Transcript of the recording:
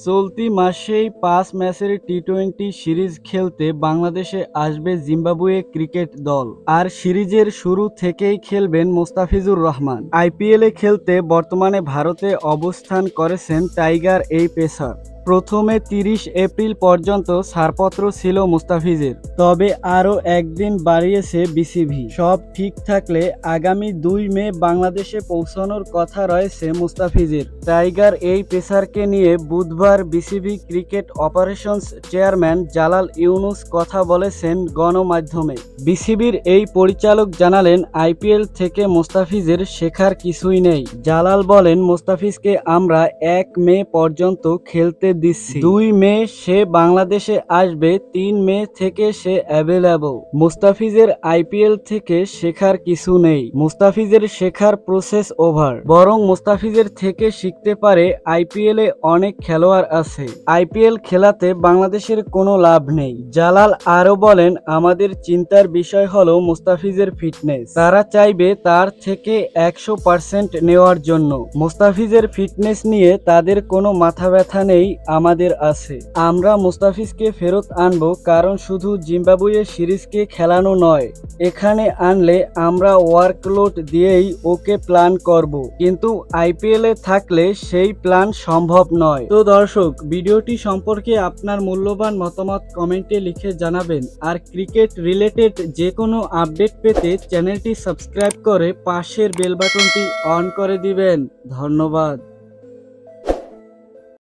চলতি মাসেই ৫ ম্যাচের টি-২০ সিরিজ খেলতে বাংলাদেশে আসবে জিম্বাবুয়ে ক্রিকেট দল। আর সিরিজের শুরু থেকেই খেলবেন মোস্তাফিজুর রহমান। আইপিএলে খেলতে বর্তমানে ভারতে অবস্থান করেছেন টাইগার এই পেসার। প্রথমে ৩০ এপ্রিল পর্যন্ত ছাড়পত্র ছিল মুস্তাফিজের, তবে আরও একদিন বাড়িয়েছে বিসিবি। সব ঠিক থাকলে আগামী ২ মে বাংলাদেশে পৌঁছানোর কথা রয়েছে মুস্তাফিজের। টাইগার এই পেসারকে নিয়ে বুধবার BCB cricket operations chairman Jalal Yunus কথা বলেছেন গণমাধ্যমে। বিসিবির এই পরিচালক জানালেন, আইপিএল থেকে মুস্তাফিজের শেখার কিছুই নেই। জালাল বলেন, মুস্তাফিজকে আমরা ১ মে পর্যন্ত খেলতে দিচ্ছি। ২ মে সে বাংলাদেশে আসবে, ৩ মে থেকে সে অ্যাভেলেবল। মুস্তাফিজের আইপিএল থেকে শেখার কিছু নেই। মুস্তাফিজের শেখার প্রসেস ওভার। বরং মুস্তাফিজের থেকে শিখতে পারে আইপিএলে অনেক খেলোয়াড় আছে। আইপিএল খেলাতে বাংলাদেশের কোনো লাভ নেই। জালাল আরও বলেন, আমাদের চিন্তার বিষয় হলো মুস্তাফিজের ফিটনেস। তারা চাইবে তার থেকে ১০০% নেওয়ার জন্য। মুস্তাফিজের ফিটনেস নিয়ে তাদের কোনো মাথা ব্যথা নেই, আমাদের আছে। আমরা মুস্তাফিজকে ফেরত আনবো, কারণ শুধু জিম্বাবুয়ে সিরিজকে খেলানো নয়, এখানে আনলে আমরা ওয়ার্কলোড দিয়েই ওকে প্ল্যান করব, কিন্তু আইপিএলে থাকলে সেই প্ল্যান সম্ভব নয়। তো দর্শক, ভিডিওটি সম্পর্কে আপনার মূল্যবান মতামত কমেন্টে লিখে জানাবেন। আর ক্রিকেট রিলেটেড যে কোনো আপডেট পেতে চ্যানেলটি সাবস্ক্রাইব করে পাশের বেল বাটনটি অন করে দিবেন। ধন্যবাদ।